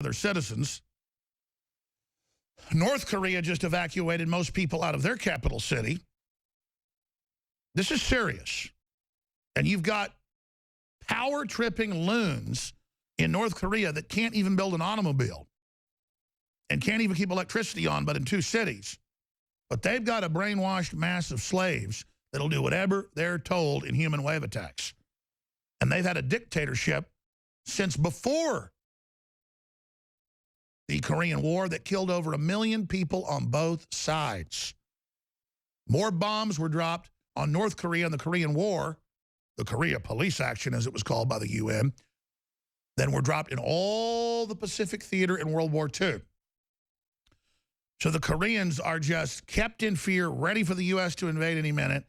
their citizens. North Korea just evacuated most people out of their capital city. This is serious. And you've got power-tripping loons in North Korea that can't even build an automobile and can't even keep electricity on, but in 2 cities. But they've got a brainwashed mass of slaves that'll do whatever they're told in human wave attacks. And they've had a dictatorship since before the Korean War that killed over 1 million people on both sides. More bombs were dropped on North Korea in the Korean War, the Korea Police Action as it was called by the UN, than were dropped in all the Pacific Theater in World War II. So the Koreans are just kept in fear, ready for the U.S. to invade any minute,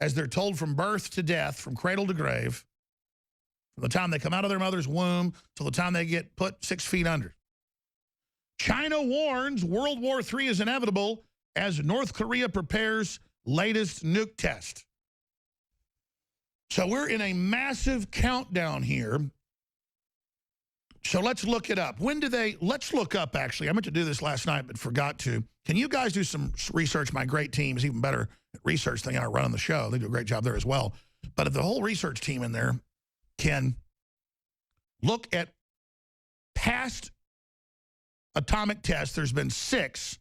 as they're told from birth to death, from cradle to grave, from the time they come out of their mother's womb till the time they get put 6 feet under. China warns World War III is inevitable as North Korea prepares latest nuke test. So we're in a massive countdown here. So let's look it up. Let's look up, actually. I meant to do this last night, but forgot to. Can you guys do some research? My great team is even better at research than I run on the show. They do a great job there as well. But if the whole research team in there can look at past atomic tests, there's been 6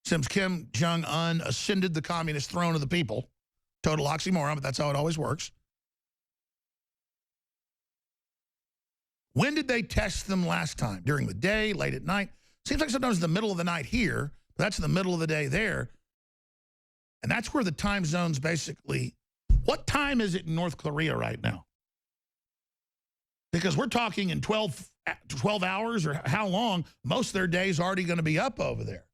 since Kim Jong-un ascended the communist throne of the people. Total oxymoron, but that's how it always works. When did they test them last time? During the day, late at night? Seems like sometimes in the middle of the night here, but that's in the middle of the day there. And that's where the time zones basically... What time is it in North Korea right now? Because we're talking in 12 hours or how long, most of their days are already going to be up over there.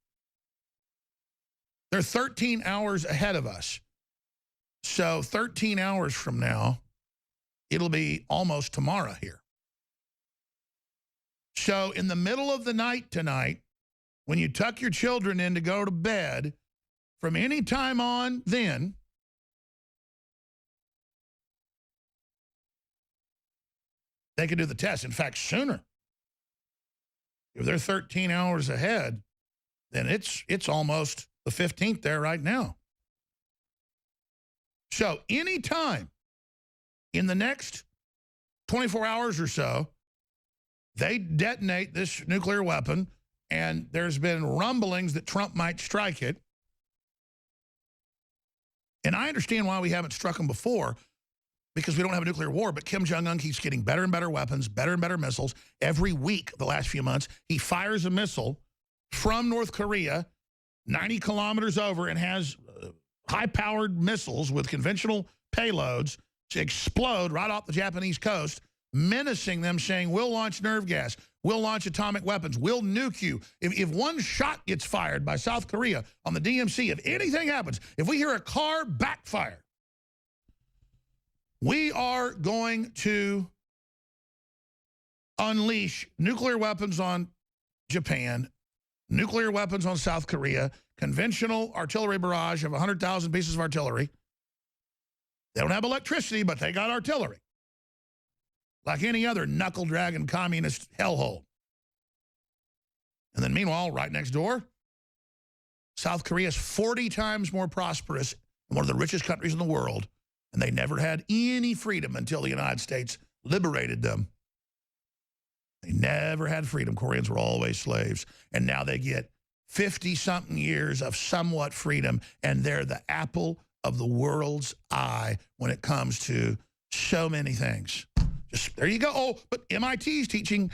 They're 13 hours ahead of us. So 13 hours from now, it'll be almost tomorrow here. So in the middle of the night tonight, when you tuck your children in to go to bed, from any time on then, they can do the test. In fact, sooner. If they're 13 hours ahead, then it's almost the 15th there right now. So any time in the next 24 hours or so, they detonate this nuclear weapon, and there's been rumblings that Trump might strike it. And I understand why we haven't struck them before, because we don't have a nuclear war, but Kim Jong-un keeps getting better and better weapons, better and better missiles. Every week, the last few months, he fires a missile from North Korea, 90 kilometers over, and has high-powered missiles with conventional payloads to explode right off the Japanese coast, menacing them, saying, we'll launch nerve gas, we'll launch atomic weapons, we'll nuke you. If one shot gets fired by South Korea on the DMZ, if anything happens, if we hear a car backfire, we are going to unleash nuclear weapons on Japan, nuclear weapons on South Korea, conventional artillery barrage of 100,000 pieces of artillery. They don't have electricity, but they got artillery. Like any other knuckle-dragging communist hellhole. And then meanwhile, right next door, South Korea is 40 times more prosperous and one of the richest countries in the world, and they never had any freedom until the United States liberated them. They never had freedom. Koreans were always slaves. And now they get 50-something years of somewhat freedom, and they're the apple of the world's eye when it comes to so many things. Just there you go. Oh, but MIT is teaching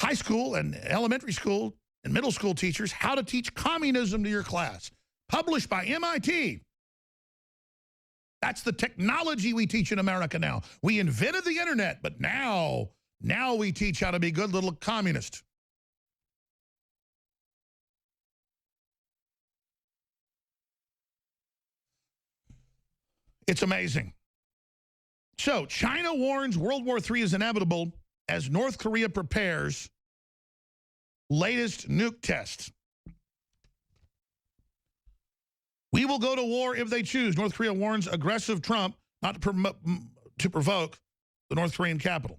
high school and elementary school and middle school teachers how to teach communism to your class. Published by MIT. That's the technology we teach in America now. We invented the internet, but now we teach how to be good little communists. It's amazing. So, China warns World War III is inevitable as North Korea prepares latest nuke test. We will go to war if they choose. North Korea warns aggressive Trump not to provoke the North Korean capital.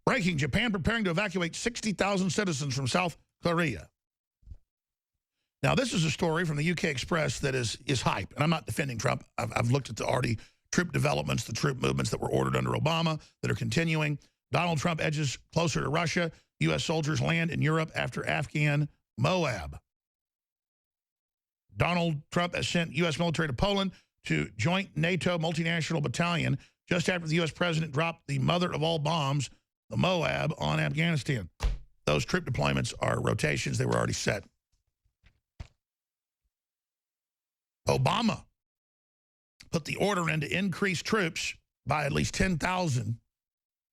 Breaking, Japan preparing to evacuate 60,000 citizens from South Korea. Now, this is a story from the UK Express that is hype, and I'm not defending Trump. I've looked at the already troop developments, the troop movements that were ordered under Obama that are continuing. Donald Trump edges closer to Russia. U.S. soldiers land in Europe after Afghan Moab. Donald Trump has sent U.S. military to Poland to joint NATO multinational battalion just after the U.S. president dropped the mother of all bombs, the Moab, on Afghanistan. Those troop deployments are rotations. They were already set. Obama put the order in to increase troops by at least 10,000 in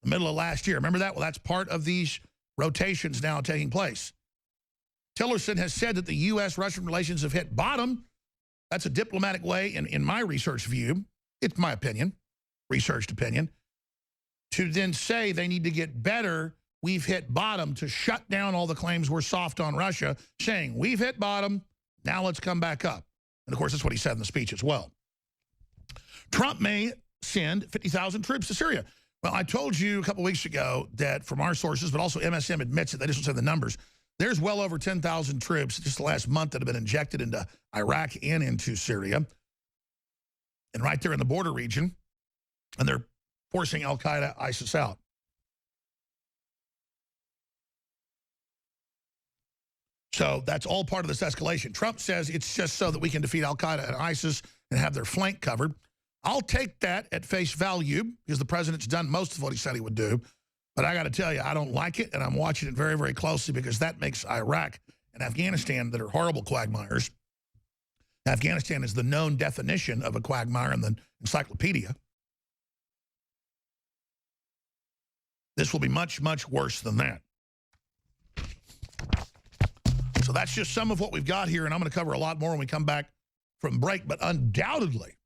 the middle of last year. Remember that? Well, that's part of these rotations now taking place. Tillerson has said that the U.S.-Russian relations have hit bottom. That's a diplomatic way, in my research view, it's my opinion, researched opinion, to then say they need to get better. We've hit bottom, to shut down all the claims we're soft on Russia, saying we've hit bottom, now let's come back up. And, of course, that's what he said in the speech as well. Trump may send 50,000 troops to Syria. Well, I told you a couple weeks ago that from our sources, but also MSM admits it, they just don't say the numbers, there's well over 10,000 troops just the last month that have been injected into Iraq and into Syria. And right there in the border region. And they're forcing al-Qaeda, ISIS out. So that's all part of this escalation. Trump says it's just so that we can defeat al-Qaeda and ISIS and have their flank covered. I'll take that at face value because the president's done most of what he said he would do. But I got to tell you, I don't like it, and I'm watching it very, very closely because that makes Iraq and Afghanistan, that are horrible quagmires. Afghanistan is the known definition of a quagmire in the encyclopedia. This will be much, much worse than that. So that's just some of what we've got here, and I'm going to cover a lot more when we come back from break. But undoubtedly,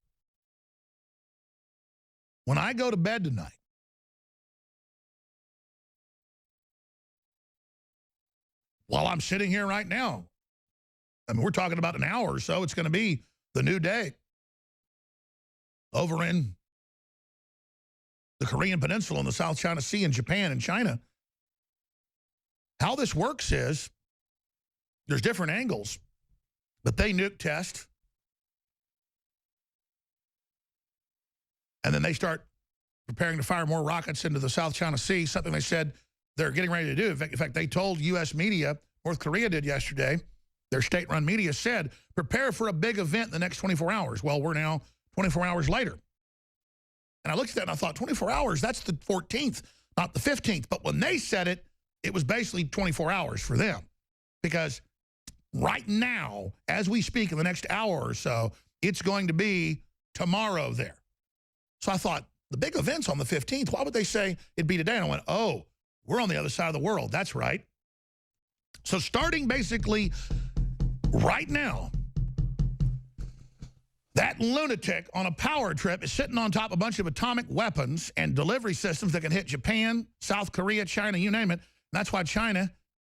when I go to bed tonight, while I'm sitting here right now, I mean, we're talking about an hour or so, it's going to be the new day over in the Korean Peninsula and the South China Sea and Japan and China. How this works is there's different angles, but they nuke test, and then they start preparing to fire more rockets into the South China Sea, something they said they're getting ready to do. In fact, they told U.S. media, North Korea did yesterday, their state-run media said, prepare for a big event in the next 24 hours. Well, we're now 24 hours later. And I looked at that and I thought, 24 hours, that's the 14th, not the 15th. But when they said it, it was basically 24 hours for them. Because right now, as we speak in the next hour or so, it's going to be tomorrow there. So I thought, the big event's on the 15th. Why would they say it'd be today? And I went, oh, we're on the other side of the world. That's right. So starting basically right now, that lunatic on a power trip is sitting on top of a bunch of atomic weapons and delivery systems that can hit Japan, South Korea, China, you name it. And that's why China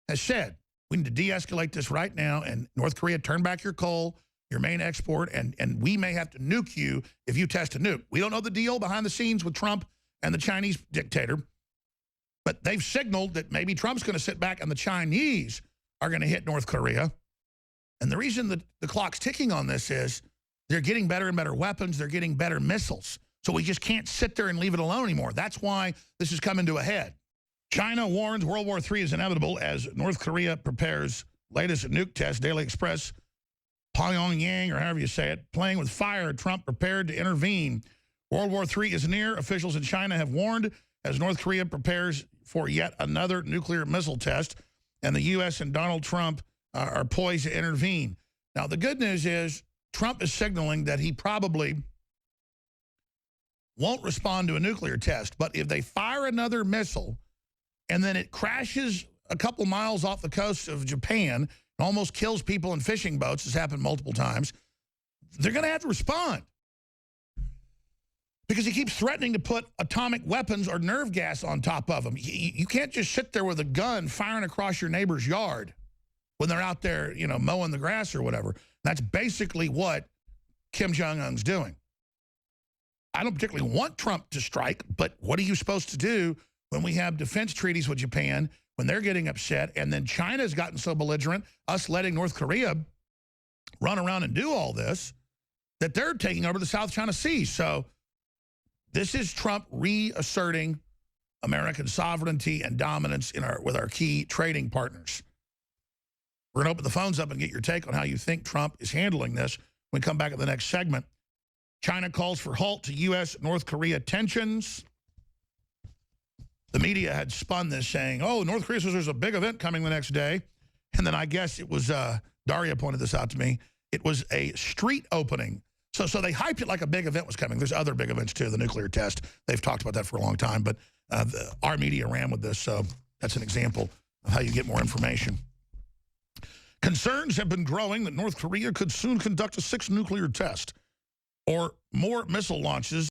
has said, we need to de-escalate this right now, and North Korea, turn back your coal, your main export, and we may have to nuke you if you test a nuke. We don't know the deal behind the scenes with Trump and the Chinese dictator, but they've signaled that maybe Trump's going to sit back and the Chinese are going to hit North Korea. And the reason that the clock's ticking on this is they're getting better and better weapons. They're getting better missiles. So we just can't sit there and leave it alone anymore. That's why this is coming to a head. China warns World War III is inevitable as North Korea prepares latest nuke test. Daily Express, Pyongyang, or however you say it, playing with fire. Trump prepared to intervene. World War III is near. Officials in China have warned as North Korea prepares for yet another nuclear missile test. And the U.S. and Donald Trump are poised to intervene. Now, the good news is Trump is signaling that he probably won't respond to a nuclear test. But if they fire another missile and then it crashes a couple miles off the coast of Japan and almost kills people in fishing boats, has happened multiple times, they're going to have to respond. Because he keeps threatening to put atomic weapons or nerve gas on top of them. You can't just sit there with a gun firing across your neighbor's yard when they're out there, you know, mowing the grass or whatever. That's basically what Kim Jong-un's doing. I don't particularly want Trump to strike, but what are you supposed to do when we have defense treaties with Japan, when they're getting upset, and then China's gotten so belligerent, us letting North Korea run around and do all this, that they're taking over the South China Sea. So this is Trump reasserting American sovereignty and dominance with our key trading partners. We're going to open the phones up and get your take on how you think Trump is handling this when we come back at the next segment. China calls for halt to U.S.-North Korea tensions. The media had spun this saying, oh, North Korea says there's a big event coming the next day. And then I guess it was, Daria pointed this out to me, it was a street opening. So they hyped it like a big event was coming. There's other big events too, the nuclear test. They've talked about that for a long time, but our media ran with this, so that's an example of how you get more information. Concerns have been growing that North Korea could soon conduct a 6th nuclear test or more missile launches